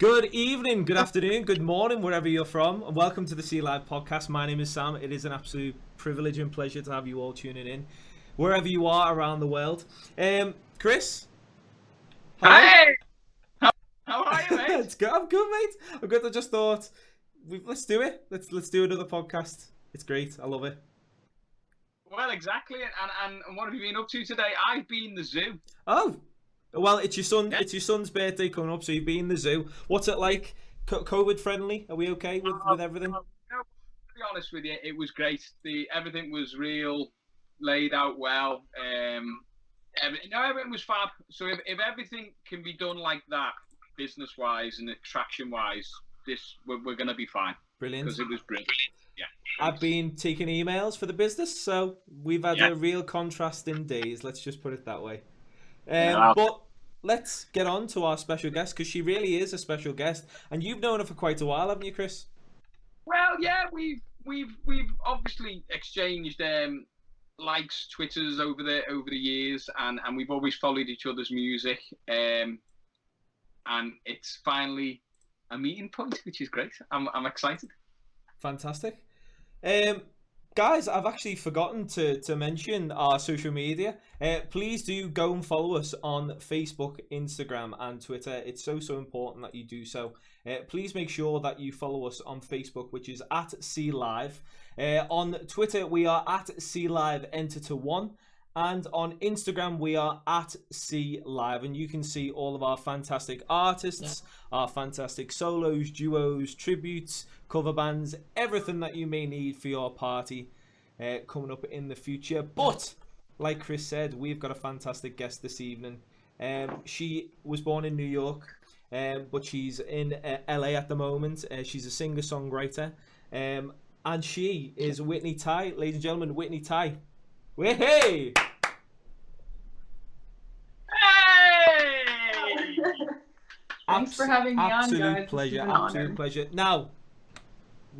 Good evening, good afternoon, good morning, wherever you're from, and welcome to the SCE LIVE Podcast. My name is Sam. It is an absolute privilege and pleasure to have you all tuning in, wherever you are around the world. Chris? Hi! How are you, mate? It's good. I'm good, mate. I'm good. I just thought, let's do it. Let's do another podcast. It's great. I love it. Well, exactly. And what have you been up to today? I've been the zoo. Oh, well, it's your son. Yeah. It's your son's birthday coming up, so you've been in the zoo. What's it like? COVID friendly? Are we okay with everything? No, to be honest with you, it was great. Everything was real, laid out well. Everything was fab. So if everything can be done like that, business wise and attraction wise, we're gonna be fine. Brilliant. Because it was brilliant. Yeah. I've been taking emails for the business, so we've had a real contrast in days. Let's just put it that way. But let's get on to our special guest, because she really is a special guest, and you've known her for quite a while, haven't you, Chris? Well, yeah, we've obviously exchanged likes, Twitters over the years, and we've always followed each other's music, and it's finally a meeting point, which is great. I'm excited. Fantastic. Guys, I've actually forgotten to mention our social media. Please do go and follow us on Facebook, Instagram, and Twitter. It's so important that you do so. Please make sure that you follow us on Facebook, which is at SCE Live. On Twitter, we are at SCE Live Enter1. And on Instagram, we are at SCE Live. And you can see all of our fantastic artists, our fantastic solos, duos, tributes, cover bands, everything that you may need for your party coming up in the future. But, like Chris said, we've got a fantastic guest this evening. She was born in New York, but she's in LA at the moment. She's a singer-songwriter. And she is Whitney Tai. Ladies and gentlemen, Whitney Tai. Hey! Hey! Thanks for having me on, guys. Absolute pleasure. Now,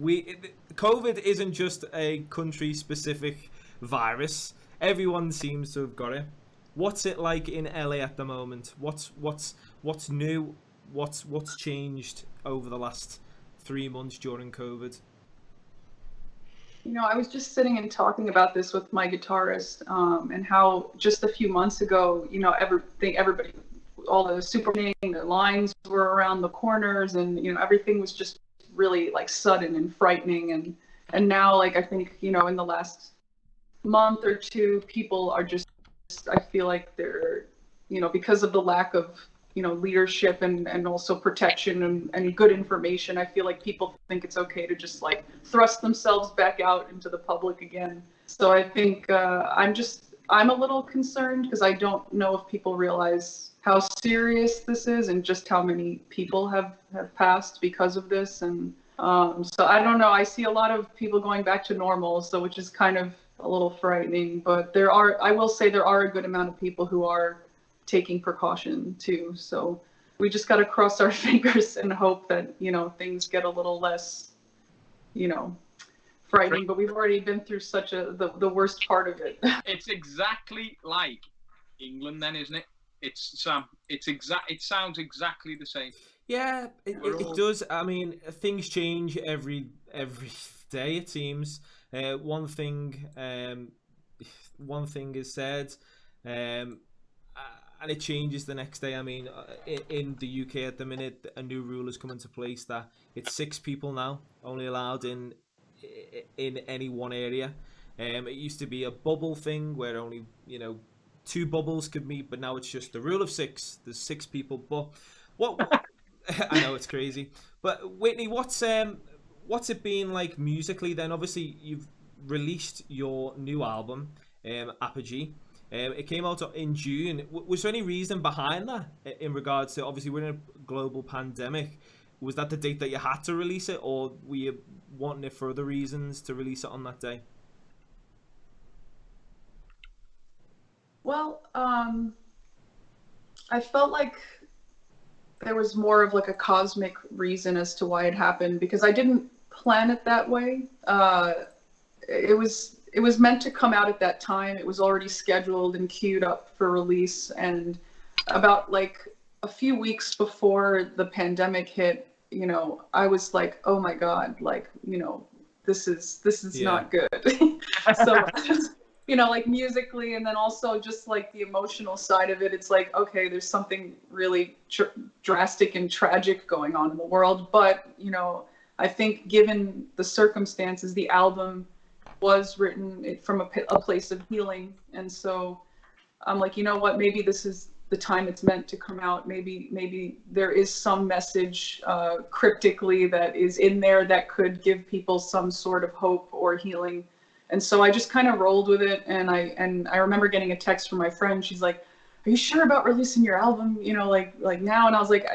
COVID isn't just a country-specific virus. Everyone seems to have got it. What's it like in LA at the moment? What's new? What's changed over the last 3 months during COVID? You know, I was just sitting and talking about this with my guitarist, and how just a few months ago, you know, everybody, all the the lines were around the corners, and you know, everything was just really like sudden and frightening, and now, like, I think, you know, in the last month or two, people are just, I feel like they're, you know, because of the lack of, you know, leadership and also protection and good information, I feel like people think it's okay to just like thrust themselves back out into the public again. So I think I'm a little concerned, because I don't know if people realize how serious this is and just how many people have passed because of this. And so I don't know, I see a lot of people going back to normal, so which is kind of a little frightening, but I will say there are a good amount of people who are taking precaution too. So we just got to cross our fingers and hope that, you know, things get a little less, you know, frightening. But we've already been through such the worst part of it. It's exactly like England, then, isn't it? It sounds exactly the same. Yeah, it does. I mean, things change every day, it seems. One thing is said, and it changes the next day. I mean, in the UK at the minute, a new rule has come into place that it's 6 people now only allowed in any one area. It used to be a bubble thing where only, you know, 2 bubbles could meet, but now it's just the rule of 6. There's 6 people. But what I know it's crazy. But Whitney, what's it been like musically then? Obviously, you've released your new album, Apogee. It came out in June. Was there any reason behind that in regards to, obviously we're in a global pandemic? Was that the date that you had to release it, or were you wanting it for other reasons to release it on that day? Well, I felt like there was more of like a cosmic reason as to why it happened, because I didn't plan it that way. It was meant to come out at that time. It was already scheduled and queued up for release, and about like a few weeks before the pandemic hit, you know, I was like, oh my God, like, you know, this is not good. So, you know, like musically, and then also just like the emotional side of it, it's like, okay, there's something really drastic and tragic going on in the world. But, you know, I think given the circumstances, the album was written from a place of healing. And so I'm like, you know what, maybe this is the time it's meant to come out. Maybe there is some message cryptically that is in there that could give people some sort of hope or healing. And so I just kind of rolled with it. And I remember getting a text from my friend. She's like, are you sure about releasing your album, you know, like now? And I was like,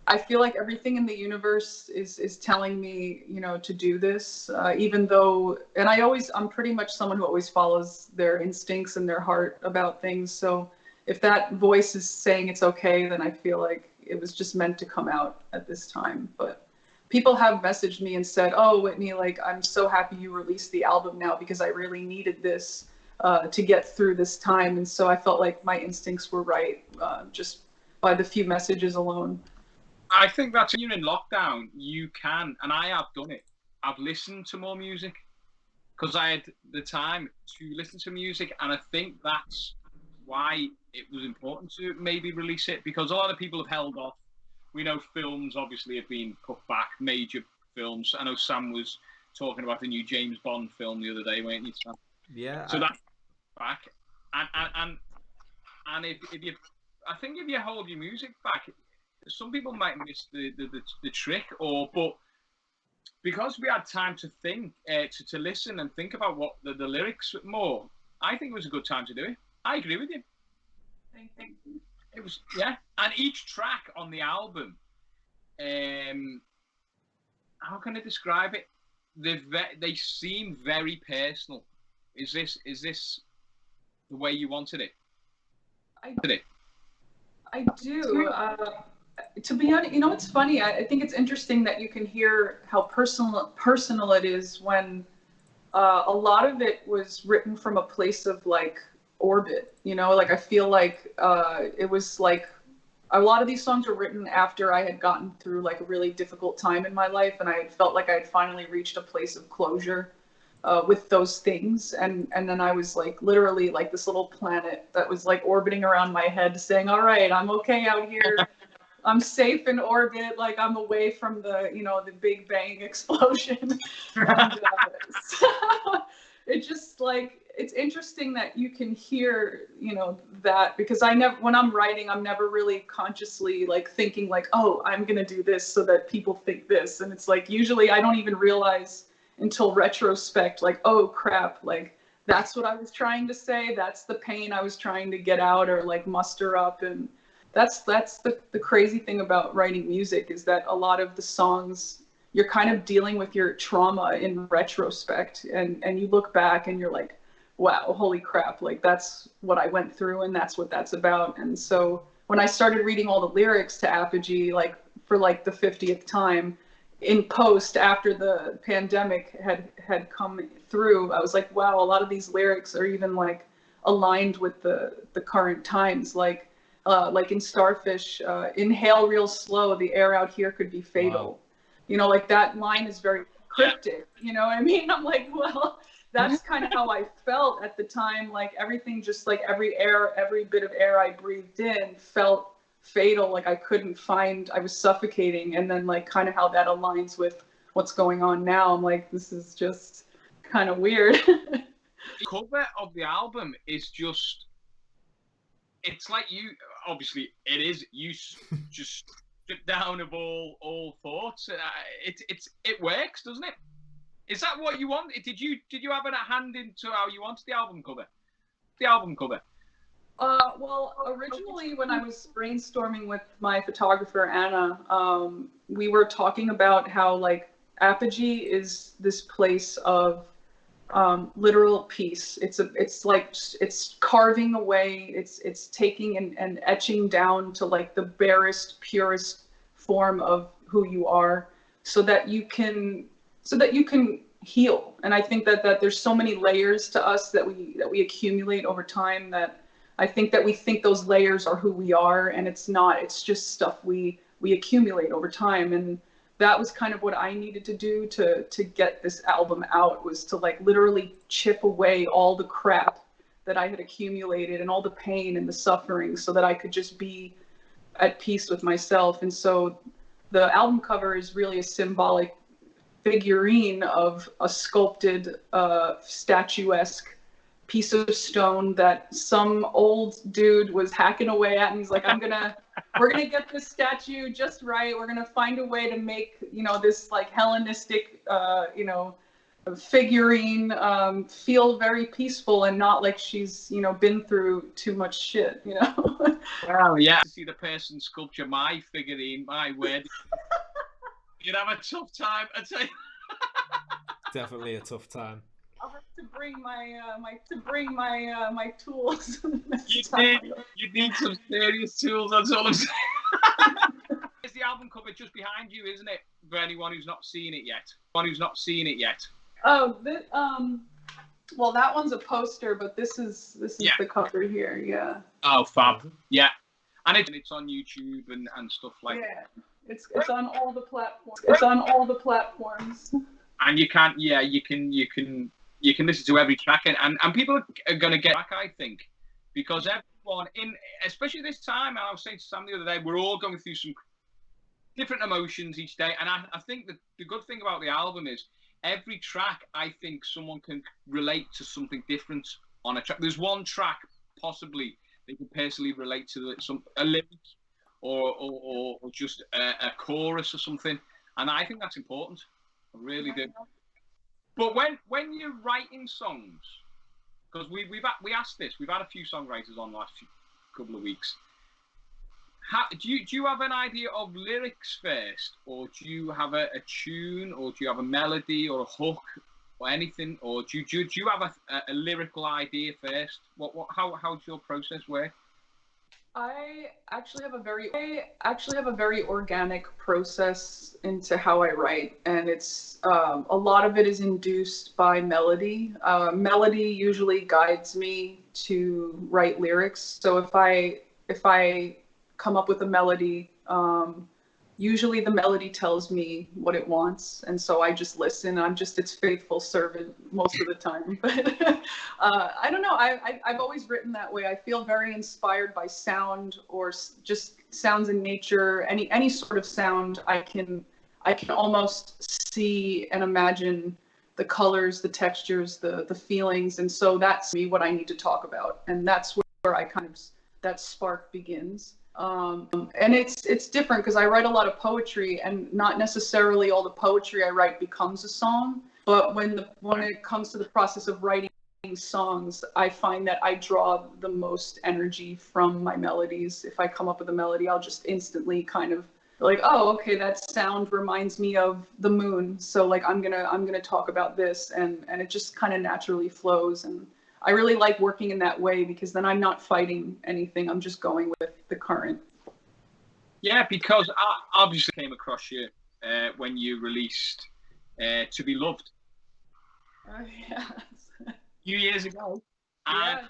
I feel like everything in the universe is telling me, you know, to do this, even though, and I'm pretty much someone who always follows their instincts and their heart about things. So if that voice is saying it's okay, then I feel like it was just meant to come out at this time. But people have messaged me and said, oh, Whitney, like, I'm so happy you released the album now because I really needed this to get through this time. And so I felt like my instincts were right just by the few messages alone. I think that when you're in lockdown, you can, and I have done it. I've listened to more music because I had the time to listen to music, and I think that's why it was important to maybe release it, because a lot of people have held off. We know films obviously have been put back, major films. I know Sam was talking about the new James Bond film the other day, weren't you, Sam? Yeah. So that's back, and if you, I think if you hold your music back, some people might miss the trick, but because we had time to think, to listen and think about what the lyrics more, I think it was a good time to do it. I agree with you. Thank you. It was, yeah. And each track on the album, how can I describe it? They seem very personal. Is this the way you wanted it? I do. To be honest, you know, it's funny. I think it's interesting that you can hear how personal it is when a lot of it was written from a place of like orbit. You know, like I feel like it was like a lot of these songs were written after I had gotten through like a really difficult time in my life, and I felt like I had finally reached a place of closure with those things. And then I was like literally like this little planet that was like orbiting around my head saying, all right, I'm okay out here. I'm safe in orbit. Like I'm away from the, you know, the Big Bang explosion. And, so it just like, it's interesting that you can hear, you know, that, because when I'm writing, I'm never really consciously like thinking like, oh, I'm going to do this so that people think this. And it's like, usually I don't even realize until retrospect, like, oh crap, like that's what I was trying to say. That's the pain I was trying to get out or like muster up. And that's the crazy thing about writing music, is that a lot of the songs, you're kind of dealing with your trauma in retrospect, and you look back and you're like, wow, holy crap, like that's what I went through and that's what that's about. And so when I started reading all the lyrics to Apogee, like for like the 50th time in post after the pandemic had come through, I was like, wow, a lot of these lyrics are even like aligned with the current times. Like in Starfish, inhale real slow, the air out here could be fatal. Wow. You know, like that line is very cryptic, you know what I mean? I'm like, well, that's kind of how I felt at the time. Like everything, just like every bit of air I breathed in felt fatal. Like I was suffocating. And then like kind of how that aligns with what's going on now. I'm like, this is just kind of weird. The cover of the album is just, it's like you, obviously it is, you just strip down of all thoughts. It works, doesn't it? Is that what you want? Did you have a hand into how you wanted the album cover? Well, originally when I was brainstorming with my photographer Anna, we were talking about how like Apogee is this place of literal peace. It's carving away. It's taking and etching down to like the barest, purest form of who you are, so that you can heal. And I think that there's so many layers to us that we accumulate over time, that I think that we think those layers are who we are, and it's not. It's just stuff we accumulate over time. And that was kind of what I needed to do to get this album out, was to like literally chip away all the crap that I had accumulated and all the pain and the suffering, so that I could just be at peace with myself. And so the album cover is really a symbolic figurine of a sculpted, statuesque piece of stone that some old dude was hacking away at, and he's like, we're gonna get this statue just right. We're gonna find a way to make, you know, this like Hellenistic, you know, figurine feel very peaceful and not like she's, you know, been through too much shit, you know. Wow, yeah. To see the person sculpture my figurine, my word, you'd have a tough time. I'd say. Definitely a tough time. I'll have to bring my tools. You'd need some serious tools. That's all I'm saying. It's the album cover just behind you, isn't it? For anyone who's not seen it yet. Oh, well, that one's a poster, but this is the cover here. Yeah. Oh, fab. Yeah, and it's on YouTube and stuff like. Yeah, it's on all the platforms. It's on all the platforms. And you can listen to every track, and people are going to get back, I think, because everyone especially this time, and I was saying to Sam the other day, we're all going through some different emotions each day, and I think that the good thing about the album is every track, I think someone can relate to something different on a track. There's one track possibly they can personally relate to a lyric or just a chorus or something, and I think that's important. I really do. But when you're writing songs, because we asked this, we've had a few songwriters on the last couple of weeks. Do you have an idea of lyrics first, or do you have a tune, or do you have a melody or a hook or anything, or do you have a lyrical idea first? How does your process work? I actually have a very organic process into how I write, and it's a lot of it is induced by melody. Melody usually guides me to write lyrics. So if I come up with a melody, usually the melody tells me what it wants, and so I just listen. I'm just its faithful servant most of the time. But I don't know. I've always written that way. I feel very inspired by sound, or just sounds in nature. Any sort of sound, I can almost see and imagine the colors, the textures, the feelings, and so that's me what I need to talk about, and that's where I kind of that spark begins. And it's different because I write a lot of poetry, and not necessarily all the poetry I write becomes a song. But when it comes to the process of writing songs, I find that I draw the most energy from my melodies. If I come up with a melody, I'll just instantly kind of like, oh, okay, that sound reminds me of the moon. So like I'm gonna talk about this, and it just kind of naturally flows. And I really like working in that way, because then I'm not fighting anything. I'm just going with the current. Yeah, because I obviously came across you when you released To Be Loved. Oh, yes. A few years ago. And,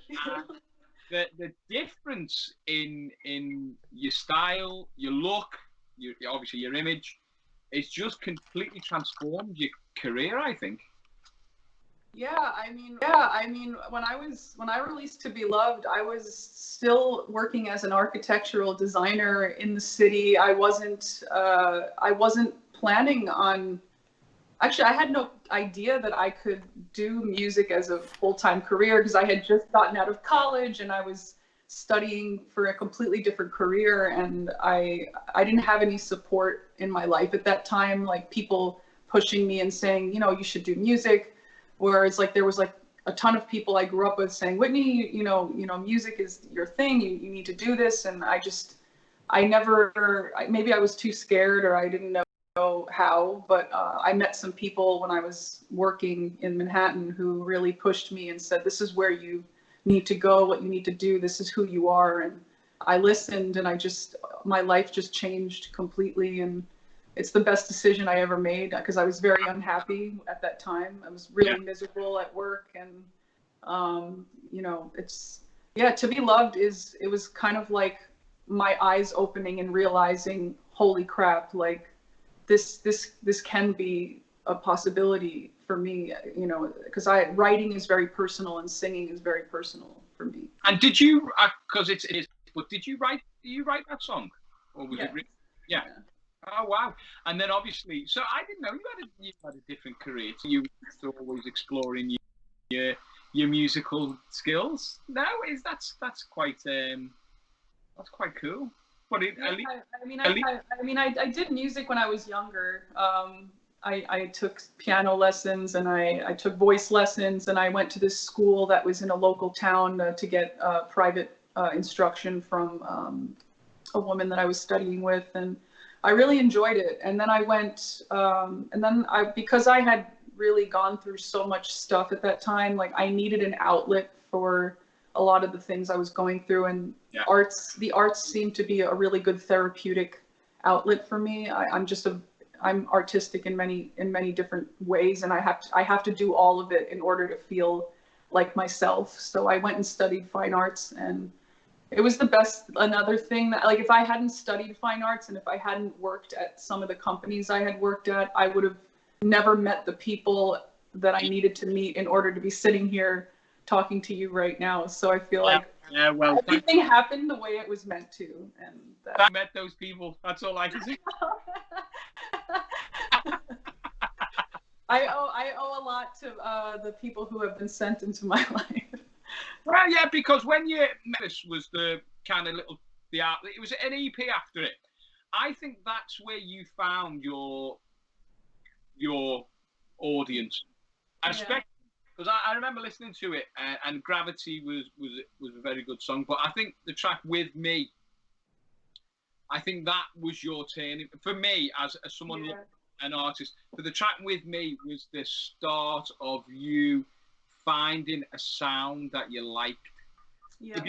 Yeah. and the difference in your style, your look, obviously your image, it's just completely transformed your career, I think. Yeah, I mean, when I released To Be Loved, I was still working as an architectural designer in the city. I wasn't planning on. Actually, I had no idea that I could do music as a full-time career, because I had just gotten out of college and I was studying for a completely different career, and I didn't have any support in my life at that time, like people pushing me and saying, you know, you should do music. Whereas like there was like a ton of people I grew up with saying, Whitney, you know, music is your thing. You need to do this. And maybe I was too scared, or I didn't know how, but I met some people when I was working in Manhattan who really pushed me and said, this is where you need to go, what you need to do. This is who you are. And I listened, and my life just changed completely. And it's the best decision I ever made, because I was very unhappy at that time. I was really miserable at work, and you know, yeah, To Be Loved it was kind of like my eyes opening and realizing, holy crap, like this can be a possibility for me, you know, because writing is very personal and singing is very personal for me. And did you, because it is, but did you write that song, or was it written? Yeah. Oh wow! And then obviously, so I didn't know you had a different career. So you were always exploring your musical skills. Now that's quite cool. But I did music when I was younger. I took piano lessons and I took voice lessons, and I went to this school that was in a local town to get private instruction from a woman that I was studying with, and I really enjoyed it. And then I went, because I had really gone through so much stuff at that time, like I needed an outlet for a lot of the things I was going through, and the arts seemed to be a really good therapeutic outlet for me. I'm artistic in many different ways, and I have to do all of it in order to feel like myself. So I went and studied fine arts, and it was the best. Another thing that, like, if I hadn't studied fine arts and if I hadn't worked at some of the companies I had worked at, I would have never met the people that I needed to meet in order to be sitting here talking to you right now. So I feel like everything happened the way it was meant to, and I met those people. That's all I can say. I owe a lot to the people who have been sent into my life. Well, yeah, because when you met us was the kind of it was an EP after it. I think that's where you found your audience, especially because I remember listening to it, and Gravity was a very good song. But I think the track With Me, I think that was your turning for me as someone, an artist. But the track With Me was the start of you finding a sound that you liked. Yeah.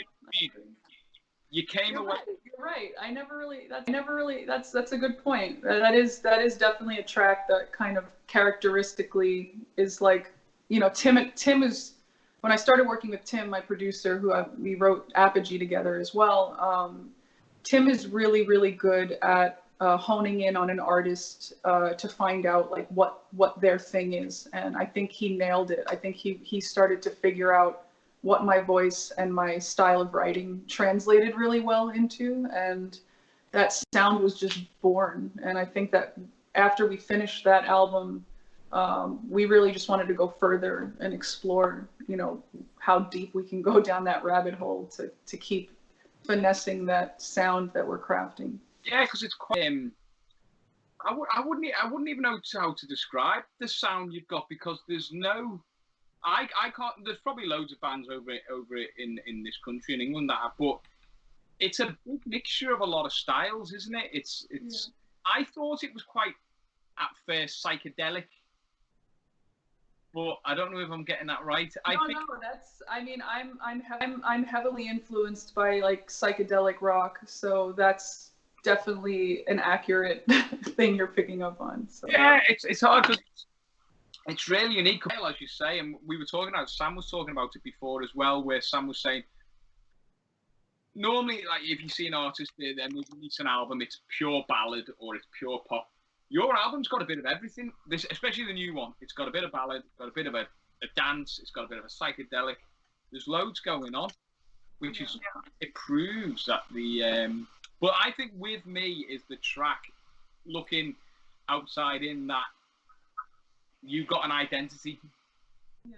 You came away. You're right. That's a good point. That is definitely a track that kind of characteristically is like, you know, Tim is, when I started working with Tim, my producer, we wrote Apogee together as well. Tim is really, really good at honing in on an artist to find out like what their thing is, and I think he nailed it. I think he started to figure out what my voice and my style of writing translated really well into, and that sound was just born. And I think that after we finished that album, we really just wanted to go further and explore, you know, how deep we can go down that rabbit hole to keep finessing that sound that we're crafting. Yeah, because it's quite. I wouldn't even know how to describe the sound you've got, because there's no. I can't. There's probably loads of bands over it in this country, in England, that have, but it's a big mixture of a lot of styles, isn't it? It's. Yeah. I thought it was quite at first psychedelic, but I don't know if I'm getting that right. I'm heavily influenced by like psychedelic rock, so that's definitely an accurate thing you're picking up on. So. Yeah, it's hard because it's really unique, as you say, and we were talking about. Sam was talking about it before as well, where Sam was saying normally, like, if you see an artist then they release an album, it's pure ballad or it's pure pop. Your album's got a bit of everything. This, especially the new one, it's got a bit of ballad, it's got a bit of a dance, it's got a bit of a psychedelic. There's loads going on, which is, it proves that the. But I think With Me is the track, looking outside in, that you got an identity. Yeah.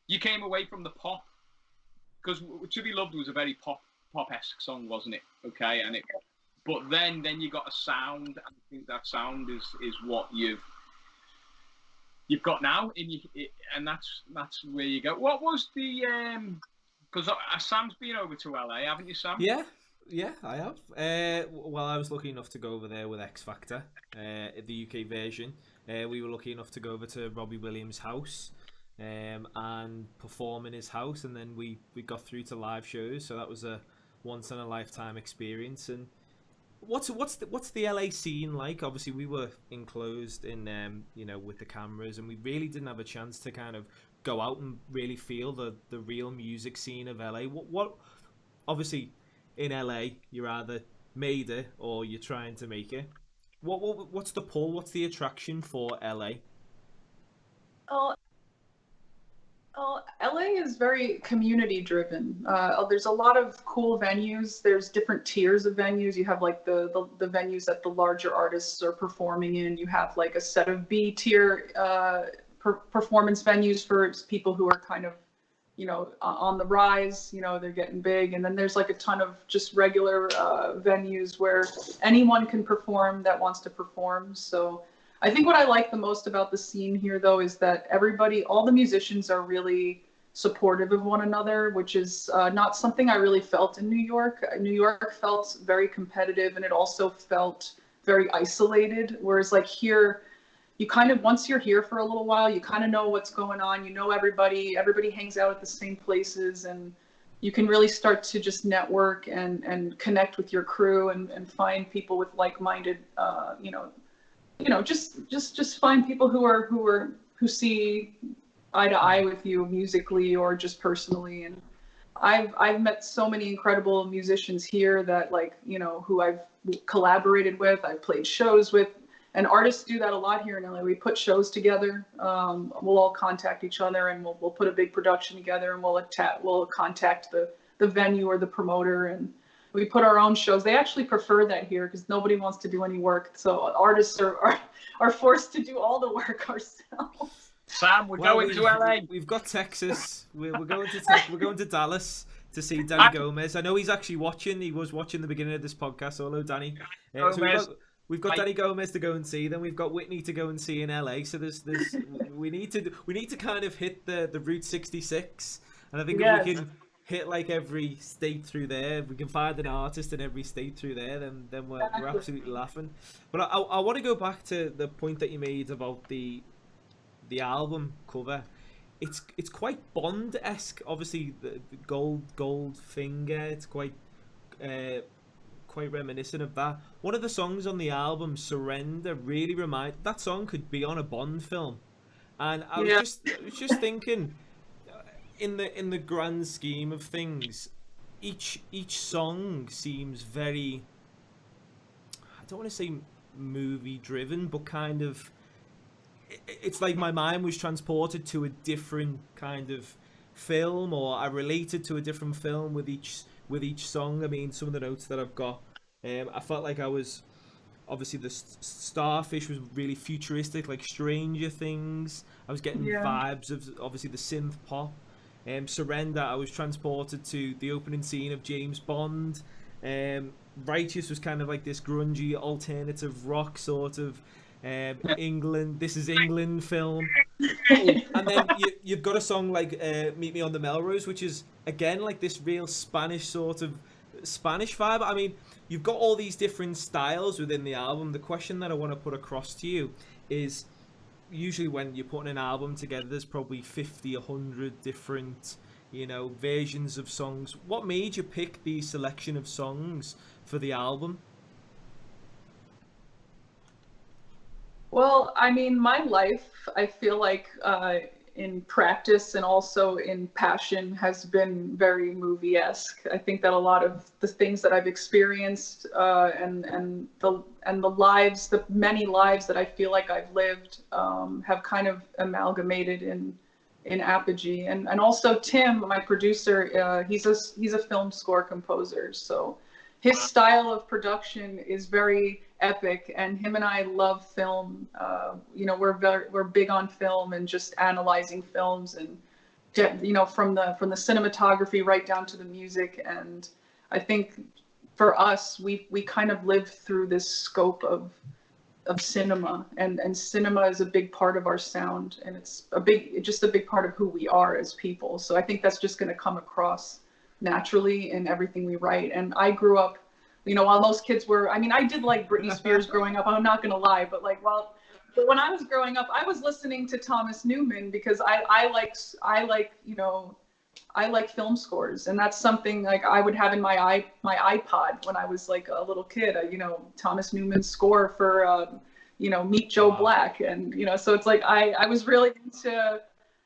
You came away from the pop, because To Be Loved was a very pop-esque song, wasn't it? Okay, and but then you got a sound, and I think that sound is what you've got now, and that's where you go. What was the because Sam's been over to LA, haven't you, Sam? Yeah, I have. Well, I was lucky enough to go over there with X Factor, the UK version. We were lucky enough to go over to Robbie Williams' house and perform in his house, and then we got through to live shows. So that was a once in a lifetime experience. And what's the LA scene like? Obviously, we were enclosed in with the cameras, and we really didn't have a chance to kind of go out and really feel the real music scene of LA. obviously in LA, you're either made it or you're trying to make it. What's the pull? What's the attraction for LA? LA is very community driven. There's a lot of cool venues. There's different tiers of venues. You have like the venues that the larger artists are performing in. You have like a set of B tier performance venues for people who are kind of, on the rise. They're getting big. And then there's like a ton of just regular venues where anyone can perform that wants to perform. So I think what I like the most about the scene here, though, is that all the musicians are really supportive of one another, which is not something I really felt in New York. New York felt very competitive, and it also felt very isolated. Whereas like here, you kind of, once you're here for a little while, you kind of know what's going on. You know everybody hangs out at the same places, and you can really start to just network and connect with your crew and find people with like-minded, just find people who see eye to eye with you musically or just personally. And I've met so many incredible musicians here that who I've collaborated with, I've played shows with, and artists do that a lot here in LA. We put shows together. We'll all contact each other, and we'll put a big production together, and we'll contact the venue or the promoter, and we put our own shows. They actually prefer that here because nobody wants to do any work. So artists are forced to do all the work ourselves. Sam, we're going to LA. We've got Texas. We're going to Dallas to see Danny Gomez. I know he's actually watching. He was watching the beginning of this podcast. So hello, Danny. So we've got Danny Gomez to go and see. Then we've got Whitney to go and see in LA. So there's we need to kind of hit the Route 66. And I think if we can hit like every state through there, if we can find an artist in every state through there, then we're absolutely laughing. But I want to go back to the point that you made about the album cover. It's quite Bond-esque. Obviously the gold finger, it's quite reminiscent of that. One of the songs on the album, Surrender, really that song could be on a Bond film. And I was just thinking, in the grand scheme of things, each song seems very, I don't want to say movie driven, but kind of, it's like my mind was transported to a different kind of film, or I related to a different film with each song. I mean, some of the notes that I've got, I felt like I was, obviously the Starfish was really futuristic, like Stranger Things. I was getting vibes of obviously the synth pop. Surrender, I was transported to the opening scene of James Bond. Righteous was kind of like this grungy alternative rock sort of England. This is England film. And then you've got a song like Meet Me on the Melrose, which is again like this real Spanish sort of Spanish vibe. I mean, you've got all these different styles within the album. The question that I want to put across to you is, usually when you're putting an album together, there's probably 50, 100 different, versions of songs. What made you pick the selection of songs for the album? Well, I mean, my life, I feel like in practice and also in passion has been very movie-esque. I think that a lot of the things that I've experienced and the many lives that I feel like I've lived have kind of amalgamated in Apogee. And also Tim, my producer, he's a film score composer. So his style of production is very epic, and him and I love film. We're big on film and just analyzing films, and from the cinematography right down to the music. And I think for us, we kind of live through this scope of cinema, and cinema is a big part of our sound, and it's just a big part of who we are as people. So I think that's just going to come across naturally in everything we write. And I grew up, while most kids were, I did like Britney Spears growing up, I'm not gonna lie, but when I was growing up, I was listening to Thomas Newman because I like film scores, and that's something like I would have in my iPod when I was like a little kid. Thomas Newman's score for Meet Joe Black, and so it's like I was really into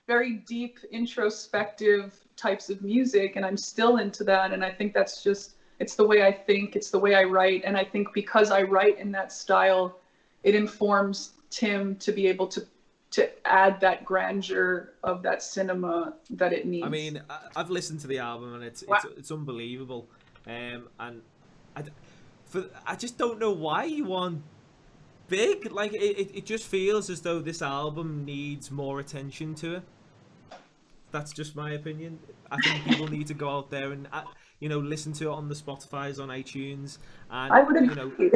very deep introspective types of music, and I'm still into that. And I think that's just, it's the way I think, it's the way I write. And I think because I write in that style, it informs Tim to be able to add that grandeur of that cinema that it needs. I mean, I've listened to the album and it's unbelievable. And I just don't know why you want big. Like it just feels as though this album needs more attention to it. That's just my opinion. I think people need to go out there and listen to it on the Spotify's, on iTunes, and I would agree.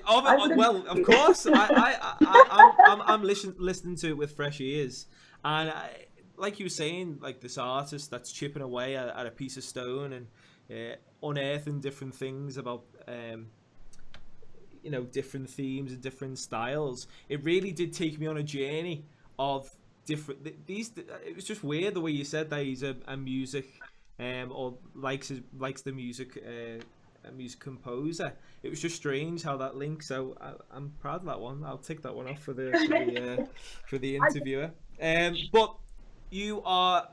Well, of course, I'm listening to it with fresh ears, and like you were saying, like this artist that's chipping away at a piece of stone and unearthing different things about different themes and different styles. It really did take me on a journey of different it was just weird the way you said that he's a music or likes the music, a music composer. It was just strange how that links. So I'm proud of that one. I'll take that one off for the interviewer. But you are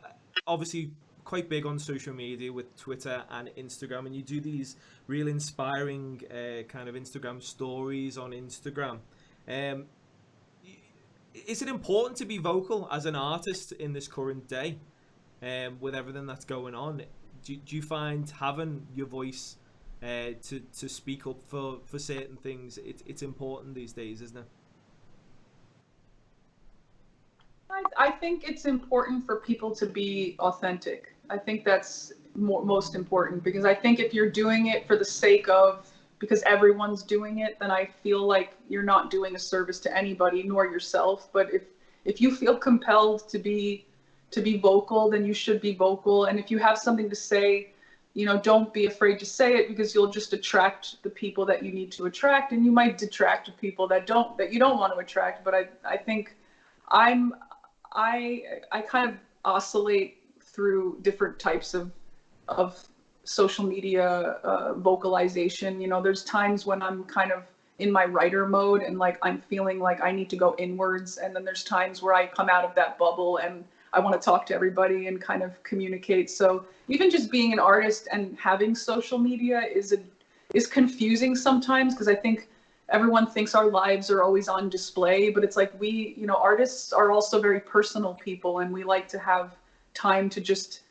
obviously quite big on social media with Twitter and Instagram, and you do these real inspiring kind of Instagram stories on Instagram. Is it important to be vocal as an artist in this current day, with everything that's going on? Do you find having your voice to speak up for certain things, it's important these days, isn't it? I think it's important for people to be authentic. I think that's most important, because I think if you're doing it for the sake of, because everyone's doing it, then I feel like you're not doing a service to anybody, nor yourself. But if you feel compelled to be vocal, then you should be vocal. And if you have something to say, don't be afraid to say it, because you'll just attract the people that you need to attract, and you might detract people that you don't want to attract. But I think I kind of oscillate through different types of social media vocalization. There's times when I'm kind of in my writer mode and like I'm feeling like I need to go inwards, and then there's times where I come out of that bubble and I want to talk to everybody and kind of communicate. So even just being an artist and having social media is confusing sometimes, because I think everyone thinks our lives are always on display, but it's like artists are also very personal people, and we like to have time to just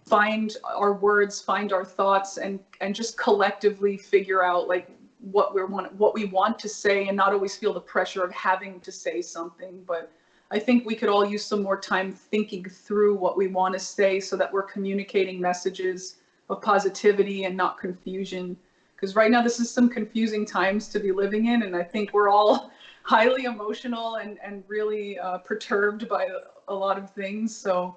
find our words, find our thoughts, and just collectively figure out like what we want to say, and not always feel the pressure of having to say something. But I think we could all use some more time thinking through what we want to say, so that we're communicating messages of positivity and not confusion. Because right now this is some confusing times to be living in, and I think we're all highly emotional and really perturbed by a lot of things. So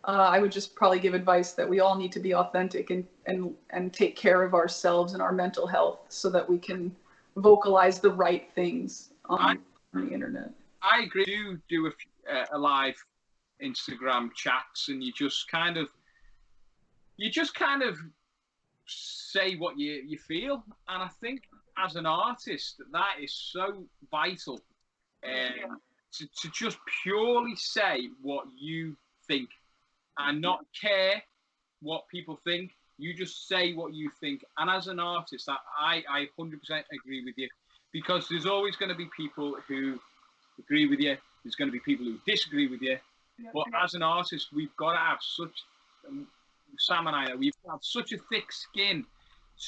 I would just probably give advice that we all need to be authentic and take care of ourselves and our mental health, so that we can vocalize the right things on the internet. I agree. Do a live Instagram chats, and you just kind of say what you feel. And I think as an artist, that is so vital, to just purely say what you think and not care what people think. You just say what you think. And as an artist, I 100% agree with you, because there's always going to be people who agree with you. There's going to be people who disagree with you. Yeah, but as an artist, we've got to have Sam and I, we've got such a thick skin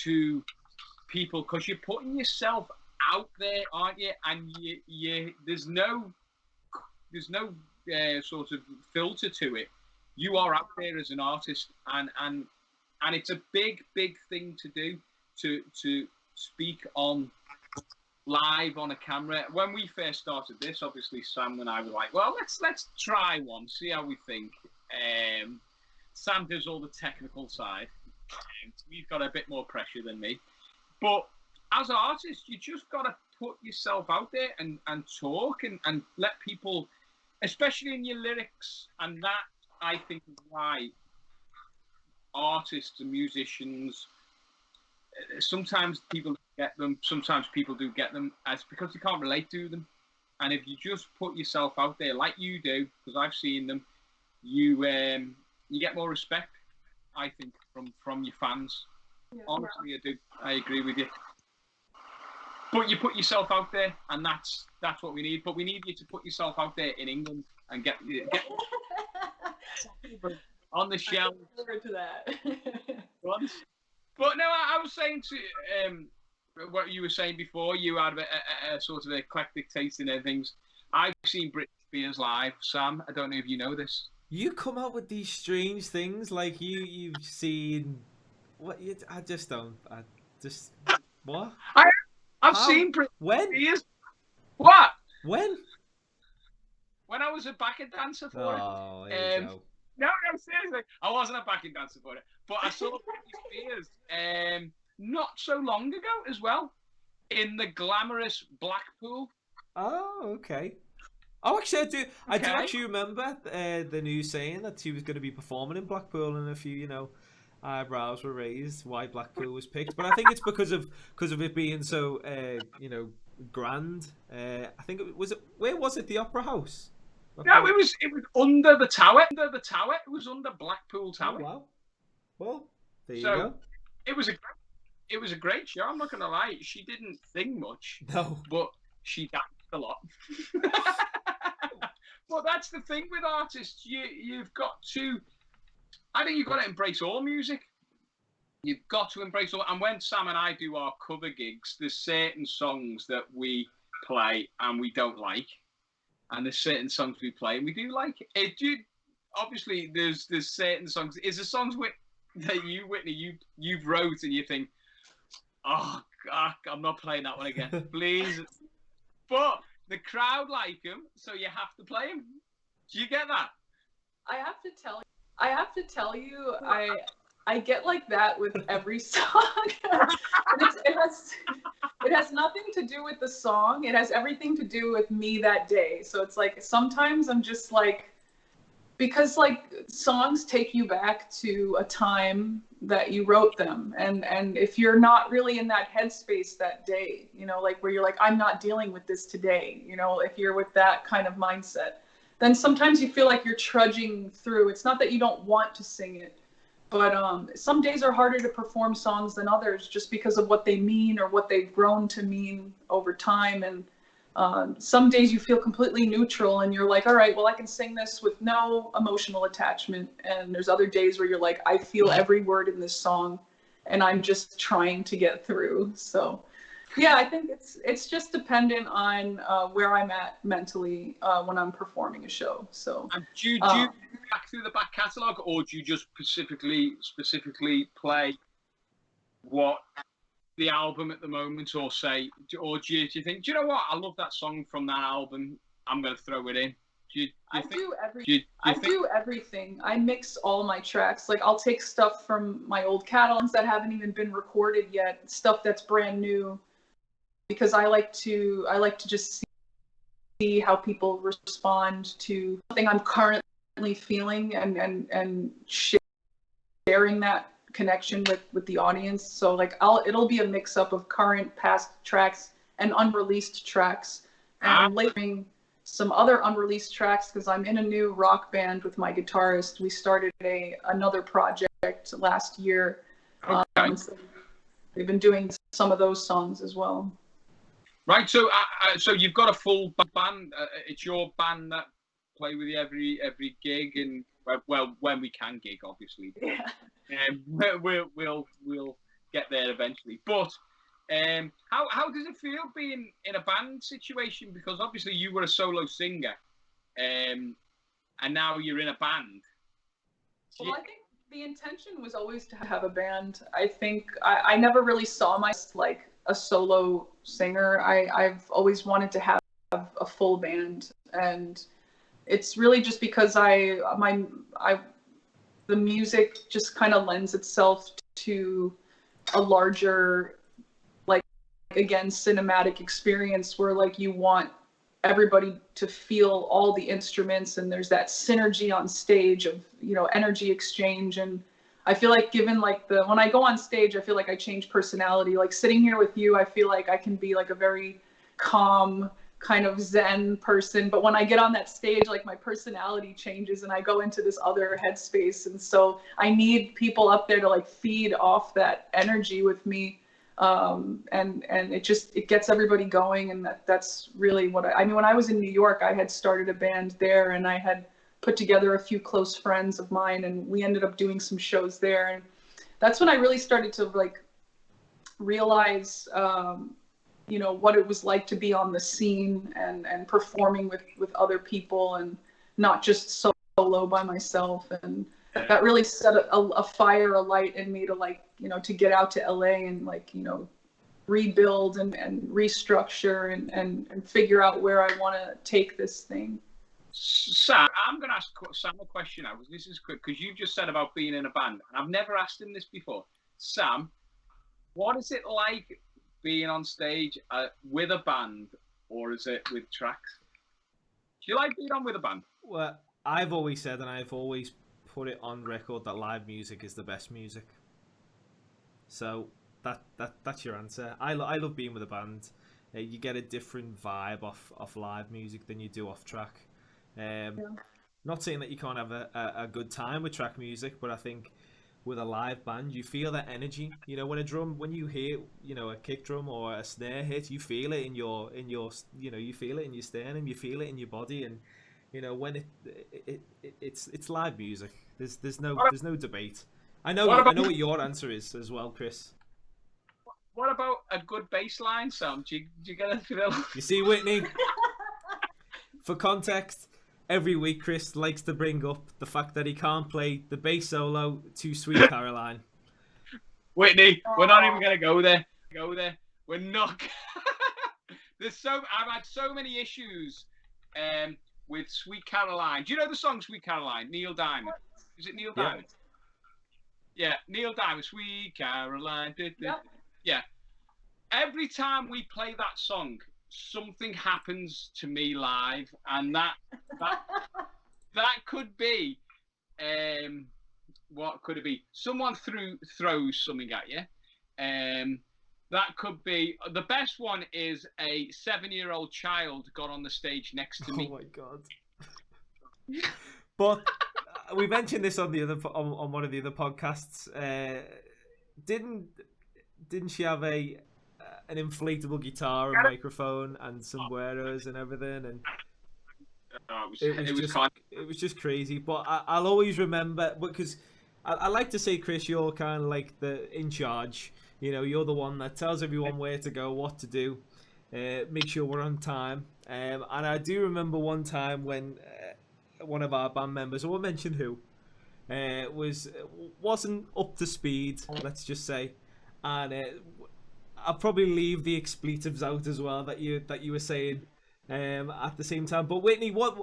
to people, because you're putting yourself out there, aren't you? And there's no sort of filter to it. You are out there as an artist, and it's a big thing to do, to speak on live on a camera. When we first started this, obviously Sam and I were like, well, let's try one, see how we think. Sam does all the technical side. We've got a bit more pressure than me, but as artists, you just got to put yourself out there and talk and let people, especially in your lyrics. And that, I think, is why artists and musicians, sometimes people get them, sometimes people do get them, as because they can't relate to them. And if you just put yourself out there like you do, because I've seen them, you get more respect, I think, from your fans. Yeah. Honestly, I do. I agree with you. But you put yourself out there, and that's what we need. But we need you to put yourself out there in England and get on the shelf. Forward to that. But no, I was saying to what you were saying before. You had a sort of eclectic taste in things. I've seen Britney Spears live, Sam. I don't know if you know this. You come up with these strange things, like you've seen. What? I just don't. I just what? I've How? seen Britney When? Spears. What? When? When I was a backing dancer for it. Oh, here you go. No, seriously. I wasn't a backing dancer for it. But I saw Britney Spears not so long ago as well in the glamorous Blackpool. Oh, okay. Oh, actually, I do Okay. actually remember the news saying that she was going to be performing in Blackpool, and a few, eyebrows were raised why Blackpool was picked. But I think it's because of it being so, grand. I think where was it? The Opera House. No, it was under the tower. Under the tower. It was under Blackpool Tower. Oh, wow. Well, there you So, go. It was a great show. I'm not gonna lie. She didn't sing much, No. but she danced a lot. Well, that's the thing with artists. You've got to. I think you've got to embrace all music. You've got to embrace all. And when Sam and I do our cover gigs, there's certain songs that we play and we don't like, and there's certain songs we play and we do like. Obviously, there's certain songs. Is there songs that you, Whitney, you've wrote and you think, oh God, I'm not playing that one again, please. But the crowd like them, so you have to play them. Do you get that? I have to tell you, I get like that with every song. It has nothing to do with the song. It has everything to do with me that day. So it's like sometimes I'm just like, because like songs take you back to a time that you wrote them, and if you're not really in that headspace that day, like where you're like, I'm not dealing with this today, if you're with that kind of mindset, then sometimes you feel like you're trudging through. It's not that you don't want to sing it, but some days are harder to perform songs than others just because of what they mean or what they've grown to mean over time. And some days you feel completely neutral and you're like, all right, well, I can sing this with no emotional attachment. And there's other days where you're like, I feel every word in this song and I'm just trying to get through. So yeah, I think it's just dependent on where I'm at mentally when I'm performing a show. So do you back through the back catalogue, or do you just specifically play what the album at the moment, or do you think, do you know what, I love that song from that album, I'm going to throw it in? I do everything. I mix all my tracks. Like I'll take stuff from my old catalogs that haven't even been recorded yet, stuff that's brand new, because I like to just see how people respond to something I'm currently feeling, and sharing that connection with the audience. So like it'll be a mix up of current, past tracks and unreleased tracks, and later some other unreleased tracks, because I'm in a new rock band with my guitarist. We started another project last year. Okay. So we've been doing some of those songs as well. Right, so you've got a full band. It's your band that play with you every gig, and well, when we can gig, obviously. Yeah. We'll get there eventually. But how does it feel being in a band situation? Because obviously you were a solo singer, and now you're in a band. Well, I think the intention was always to have a band. I think I never really saw myself like a solo singer. I've always wanted to have a full band, and it's really just because the music just kind of lends itself to a larger, like, again, cinematic experience where like you want everybody to feel all the instruments, and there's that synergy on stage of, energy exchange. And I feel like when I go on stage, I feel like I change personality. Like sitting here with you, I feel like I can be like a very calm, kind of Zen person, but when I get on that stage, like my personality changes and I go into this other headspace. And so I need people up there to like feed off that energy with me. And it gets everybody going. And that's really what I mean, when I was in New York, I had started a band there and I had put together a few close friends of mine and we ended up doing some shows there. And that's when I really started to like realize, you know, what it was like to be on the scene and performing with other people and not just solo by myself. And that really set a fire, a light in me to like, you know, to get out to LA and like, you know, rebuild and restructure and figure out where I want to take this thing. Sam, I'm going to ask Sam a question now. This is quick because you just said about being in a band and I've never asked him this before. Sam, what is it like being on stage with a band, or is it with tracks? Do you like being on with a band? Well, I've always said, and I've always put it on record, that live music is the best music. So that's your answer. I love being with a band. You get a different vibe off live music than you do off track. Not saying that you can't have a good time with track music, but I think with a live band, you feel that energy. You know, when you hear, you know, a kick drum or a snare hit, you feel it in your, you know, you feel it in your sternum, you feel it in your body, and you know when it's live music. There's no debate. I know what your answer is as well, Chris. What about a good bass line, Sam? Do you get a feel? You see, Whitney. For context, every week Chris likes to bring up the fact that he can't play the bass solo to Sweet Caroline. Whitney, we're not even going to go there. We're not. I've had so many issues with Sweet Caroline. Do you know the song Sweet Caroline? Neil Diamond. Is it Neil Diamond? Yeah, Neil Diamond, Sweet Caroline. Yeah. Every time we play that song, something happens to me live, and that could be what could it be? Someone throws something at you. That could be the best one. Is a 7-year-old child got on the stage next to me. Oh my god! But we mentioned this on one of the other podcasts. Didn't she have an inflatable guitar and microphone and sombreros and everything? And it was just crazy. But I'll always remember, because I like to say, Chris, you're kind of like the in charge. You know, you're the one that tells everyone where to go, what to do, make sure we're on time. And I do remember one time when one of our band members, I won't mention who, wasn't up to speed, let's just say. And I'll probably leave the expletives out as well that you were saying at the same time. But Whitney, what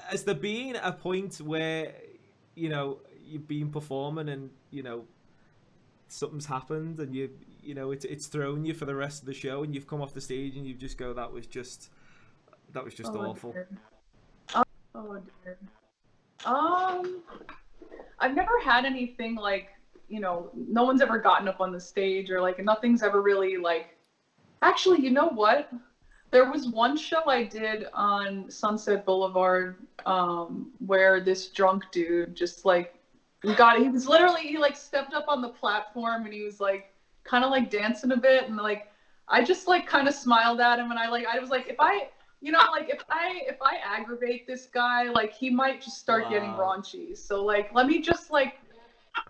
has there been a point where, you know, you've been performing and, you know, something's happened and you know it's thrown you for the rest of the show and you've come off the stage and you just go, that was just awful? Dear. Oh dear. I've never had anything like, you know, no one's ever gotten up on the stage or like nothing's ever really like, actually, you know what? There was one show I did on Sunset Boulevard where this drunk dude just like, he like stepped up on the platform and he was like kind of like dancing a bit, and like I just like kind of smiled at him and I was like, if I aggravate this guy, like he might just start getting raunchy. So like let me just like,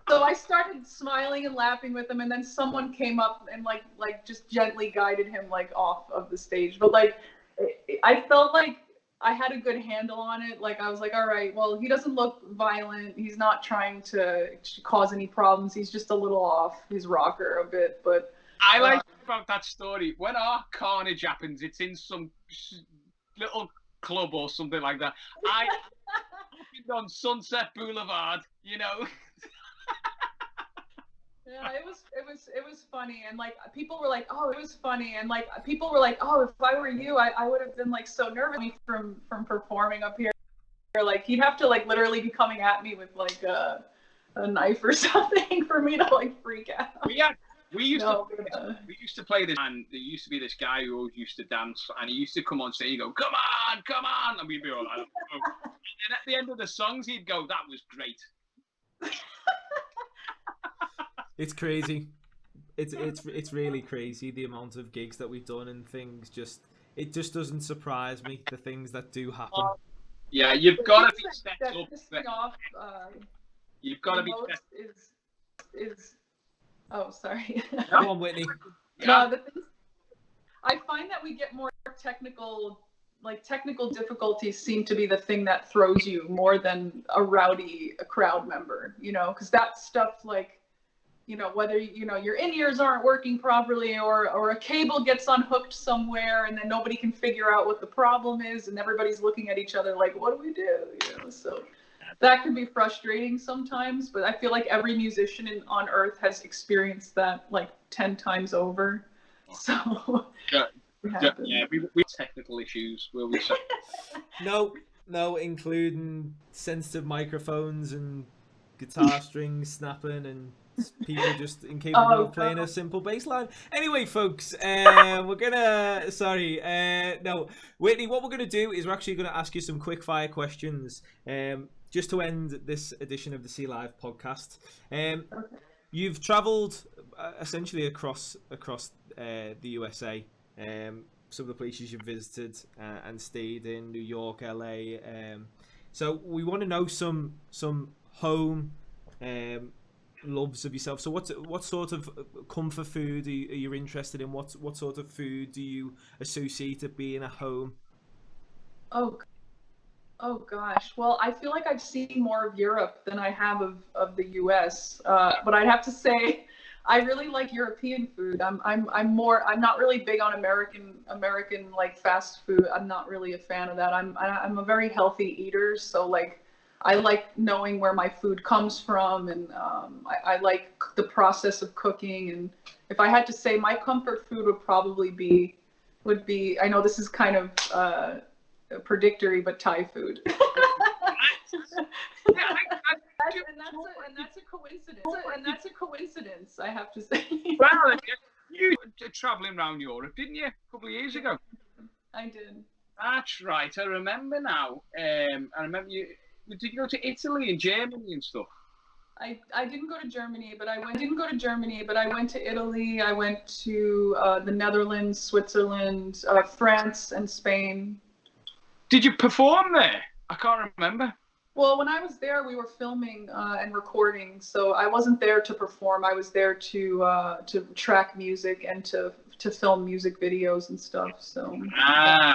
so I started smiling and laughing with him, and then someone came up and like just gently guided him like off of the stage. But like I felt like I had a good handle on it. Like I was like, all right, well, he doesn't look violent. He's not trying to cause any problems. He's just a little off his rocker a bit. But I like about that story, when our carnage happens, it's in some little club or something like that. I on Sunset Boulevard, you know. Yeah, it was funny, and like people were like, oh, it was funny, and like people were like, oh, if I were you, I would have been like so nervous from performing up here. Like he'd have to like literally be coming at me with like a knife or something for me to like freak out. We used No, we used to play this, and there used to be this guy who always used to dance, and he used to come on stage and go, come on, and we'd be all like, oh. And at the end of the songs, he'd go, that was great. It's crazy. It's really crazy, the amount of gigs that we've done and things. It just doesn't surprise me, the things that do happen. Yeah, you've got to be set up. You've got to be set up. Oh, sorry. Come on, Whitney. No, I find that we get more technical difficulties seem to be the thing that throws you more than a crowd member, because that stuff, like, whether, your in-ears aren't working properly or a cable gets unhooked somewhere and then nobody can figure out what the problem is and everybody's looking at each other like, what do we do? So that can be frustrating sometimes, but I feel like every musician on earth has experienced that like 10 times over. So we technical issues, will we say? No, including sensitive microphones and guitar strings snapping and people just incapable of playing a simple bass line. Anyway, folks, we're gonna Whitney, what we're gonna do is we're actually gonna ask you some quick fire questions just to end this edition of the SCE Live podcast. You've traveled essentially across the USA, some of the places you've visited and stayed in, New York, LA, so we want to know some home loves of yourself. So what sort of comfort food are you interested in? What sort of food do you associate it being a home? Oh gosh. Well, I feel like I've seen more of Europe than I have of the US. But I'd have to say I really like European food. I'm not really big on American like fast food. I'm not really a fan of that. I'm a very healthy eater, so like I like knowing where my food comes from, and I like the process of cooking. And if I had to say, my comfort food would be I know this is kind of predictory, but Thai food. And that's a coincidence, I have to say. Well, you were traveling around Europe, didn't you, a couple of years ago? I did. That's right. I remember now. I remember you. Did you go to Italy and Germany and stuff? I didn't go to Germany, but I went to Italy. I went to the Netherlands, Switzerland, France, and Spain. Did you perform there? I can't remember. Well, when I was there, we were filming and recording, so I wasn't there to perform. I was there to track music and to film music videos and stuff. So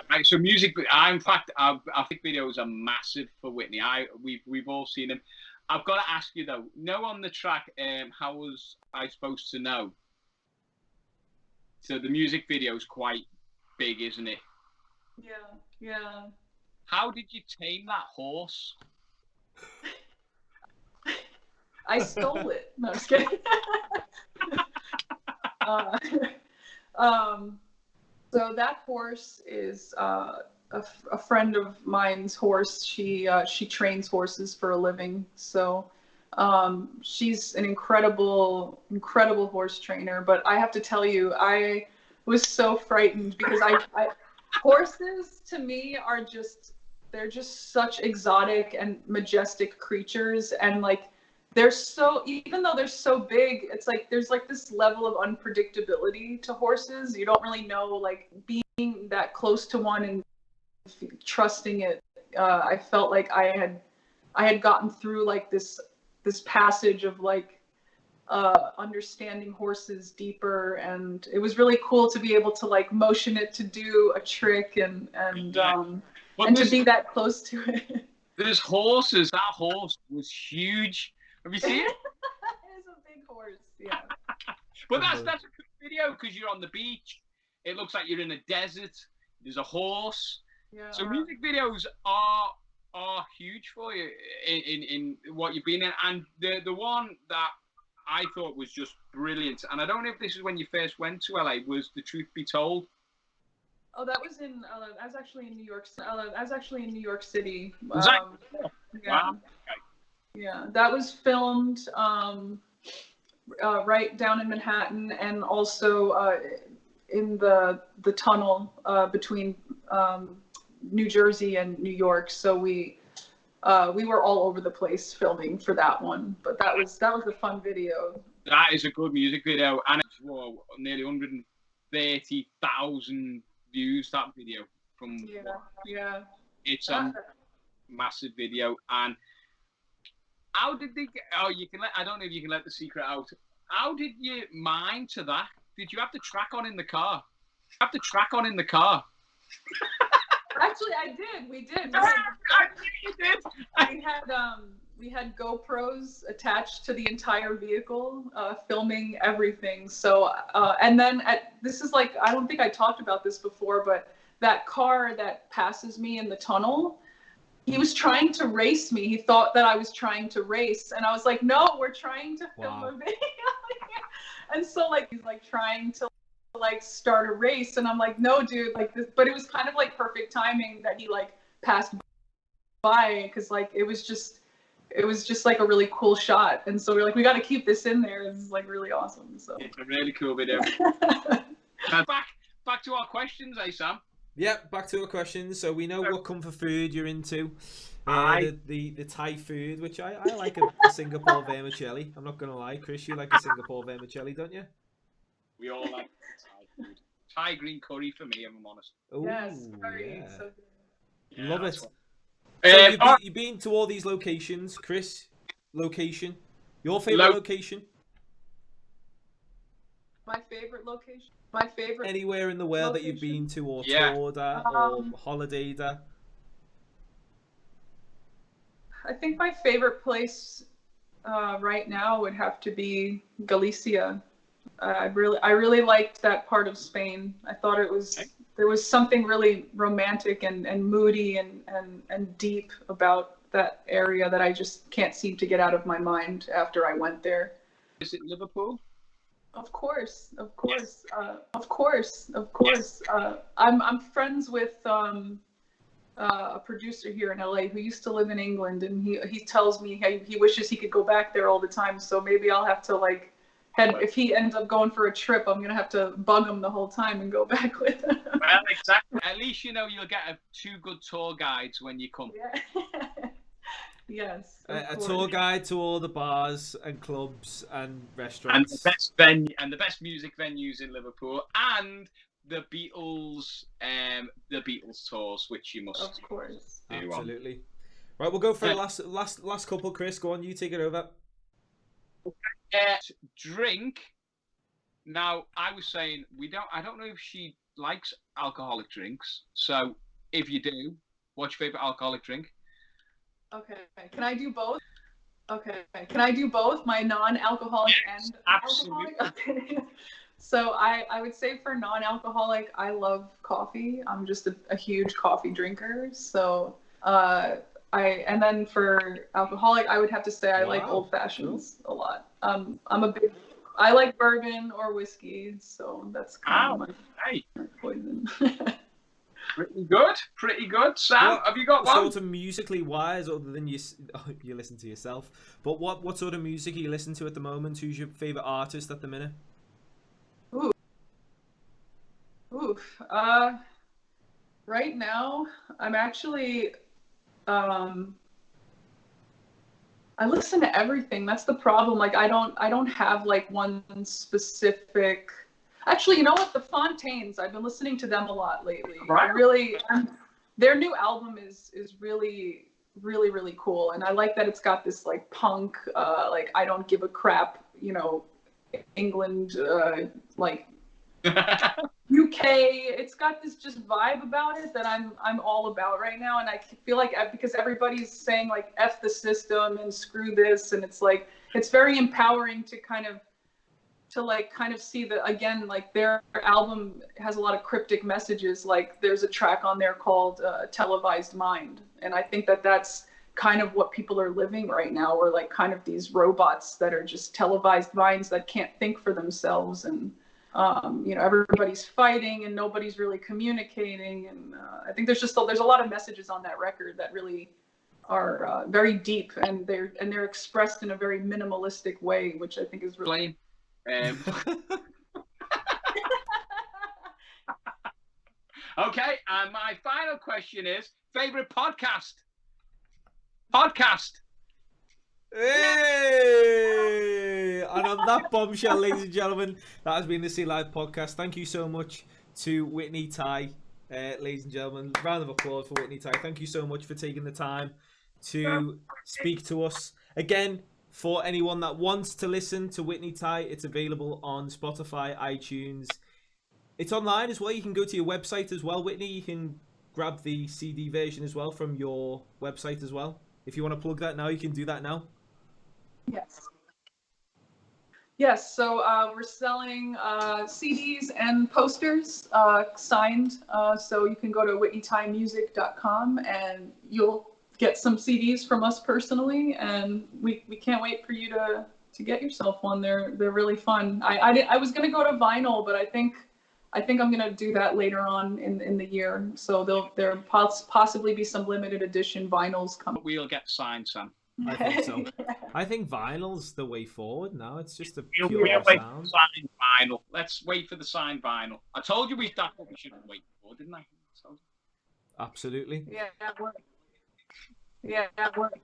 right. So music. In fact, I think videos are massive for Whitney. We've all seen them. I've got to ask you though. On the track, how was I supposed to know? So the music video is quite big, isn't it? Yeah. How did you tame that horse? I stole it. No, I'm just kidding. So that horse is a friend of mine's horse. She trains horses for a living. So she's an incredible horse trainer. But I have to tell you, I was so frightened because horses to me are they're just such exotic and majestic creatures, and like even though they're so big, it's like there's like this level of unpredictability to horses. You don't really know, like being that close to one and trusting it. I felt like I had gotten through like this passage of like understanding horses deeper, and it was really cool to be able to like motion it to do a trick and to be that close to it. There's horses. That horse was huge. Have you seen it? It is a big horse, yeah. But that's a good video because you're on the beach. It looks like you're in a desert. There's a horse. Yeah. So music videos are huge for you in what you've been in. And the one that I thought was just brilliant, and I don't know if this is when you first went to LA, was The Truth Be Told. Oh, that was I was actually in New York. I was actually in New York City. Yeah. Wow. Okay. Yeah, that was filmed right down in Manhattan, and also in the tunnel between New Jersey and New York. So we were all over the place filming for that one, but that was a fun video. That is a good music video, and it's nearly 130,000 views. That video from it's a massive video. And how did they get? Oh, you can let. I don't know if you can let the secret out. How did you mine to that? Did you have the track on in the car? Actually, I did. We did. We had GoPros attached to the entire vehicle, filming everything. So, and then this is like, I don't think I talked about this before, but that car that passes me in the tunnel, he was trying to race me. He thought that I was trying to race, and I was like, no, we're trying to film a video. And so like he's like trying to like start a race, and I'm like, no, dude, like this. But it was kind of like perfect timing that he like passed by, because like it was just like a really cool shot. And so we're like, we got to keep this in there. It's like really awesome. So it's a really cool video. Back to our questions, Sam? Yep, back to our questions. So we know what comfort food you're into. The Thai food, which I like a Singapore vermicelli. I'm not gonna lie, Chris, you like a Singapore vermicelli, don't you? We all like Thai food. Thai green curry for me, if I'm honest. Ooh, yes, curry. Yeah. So Yeah, love it. What... So you've been to all these locations, Chris. Location, your favorite location? My favorite location. My favorite. Anywhere in the world that you've been to, or toured at, or holidayed at? I think my favorite place right now would have to be Galicia. I really liked that part of Spain. I thought there was something really romantic and moody and deep about that area that I just can't seem to get out of my mind after I went there. Is it Liverpool? Of course. Yes. I'm friends with a producer here in LA who used to live in England, and he tells me he wishes he could go back there all the time. So maybe I'll have to like if he ends up going for a trip, I'm gonna have to bug him the whole time and go back with him. Well, exactly. At least you'll get two good tour guides when you come. Yeah. Yes. A tour guide to all the bars and clubs and restaurants. And the best music venues in Liverpool, and the Beatles tours, which you must of course do. Absolutely. Right, we'll go for the last couple, Chris. Go on, you take it over. Drink. Now, I was saying I don't know if she likes alcoholic drinks. So if you do, what's your favorite alcoholic drink? Okay. Can I do both? Okay. Can I do both? My non-alcoholic and absolutely. Alcoholic? Okay. So I would say for non-alcoholic, I love coffee. I'm just a huge coffee drinker. So and then for alcoholic, I would have to say I like old fashions a lot. I like bourbon or whiskey, so that's kind of my poison. Pretty good. Sam, have you got one? Sort of musically wise, other than you listen to yourself, but what sort of music are you listening to at the moment? Who's your favorite artist at the minute? Right now, I'm actually, I listen to everything. That's the problem. Like, I don't have like one specific. Actually, you know what? The Fontaines. I've been listening to them a lot lately. Right. Their new album is really, really, really cool, and I like that it's got this like punk, like I don't give a crap, England, like. UK, it's got this just vibe about it that I'm all about right now, and I feel like because everybody's saying like F the system and screw this, and it's like it's very empowering to kind of see that again, like their album has a lot of cryptic messages. Like there's a track on there called Televised Mind, and I think that that's kind of what people are living right now, or like kind of these robots that are just televised minds that can't think for themselves, and everybody's fighting and nobody's really communicating. And I think there's a lot of messages on that record that really are very deep, and they're expressed in a very minimalistic way, which I think is really. Okay, and my final question is favorite podcast. Hey! And on that bombshell, ladies and gentlemen, that has been the SCE Live Podcast. Thank you so much to Whitney Tai, ladies and gentlemen. Round of applause for Whitney Tai. Thank you so much for taking the time to speak to us. Again, for anyone that wants to listen to Whitney Tai, it's available on Spotify, iTunes. It's online as well. You can go to your website as well, Whitney. You can grab the CD version as well from your website as well. If you want to plug that now, you can do that now. Yes, so we're selling CDs and posters signed. So you can go to whitneytaimusic.com and you'll get some CDs from us personally. And we can't wait for you to get yourself one. They're really fun. I was going to go to vinyl, but I think I'm going to do that later on in the year. So there'll possibly be some limited edition vinyls coming. We'll get signed, Sam. I think so. I think vinyl's the way forward now. It's just a pure sound. Signed vinyl. Let's wait for the signed vinyl. I told you that's what we should wait for, didn't I? Absolutely. Yeah, that worked.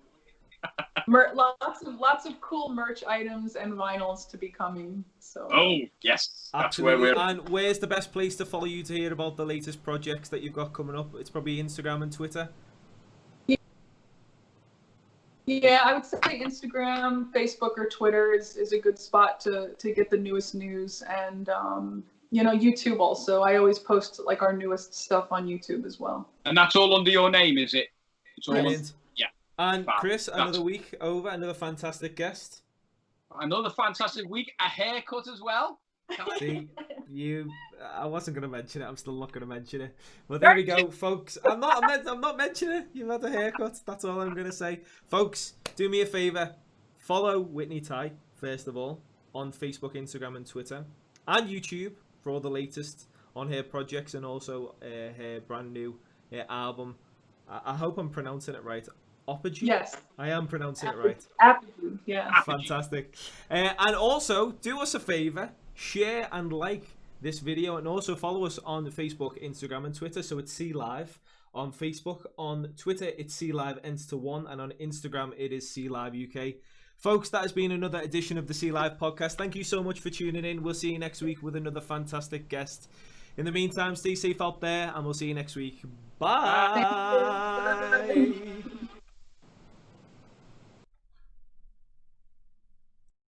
Lots of cool merch items and vinyls to be coming. So. Oh yes, that's absolutely. Where we're. And where's the best place to follow you to hear about the latest projects that you've got coming up? It's probably Instagram and Twitter. Yeah, I would say Instagram, Facebook, or Twitter is a good spot to get the newest news, and YouTube also. I always post like our newest stuff on YouTube as well. And that's all under your name, is it? It's all brilliant. Yeah. And Chris, another week over, another fantastic guest. Another fantastic week, a haircut as well. See, I wasn't going to mention it. I'm still not going to mention it. But there we go, folks. I'm not mentioning it. You've had a haircut. That's all I'm going to say. Folks, do me a favor. Follow Whitney Tai, first of all, on Facebook, Instagram, and Twitter. And YouTube for all the latest on her projects and also her brand new album. I hope I'm pronouncing it right. Apogee? Yes. I am pronouncing it right. Apogee, yeah. Fantastic. And also, do us a favor. Share and like this video, and also follow us on Facebook, Instagram, and Twitter. So it's SCE Live on Facebook. On Twitter, it's SCE Live ends to 1, and on Instagram, it is SCE Live UK. Folks, that has been another edition of the SCE Live Podcast. Thank you so much for tuning in. We'll see you next week with another fantastic guest. In the meantime, stay safe out there, and we'll see you next week. Bye.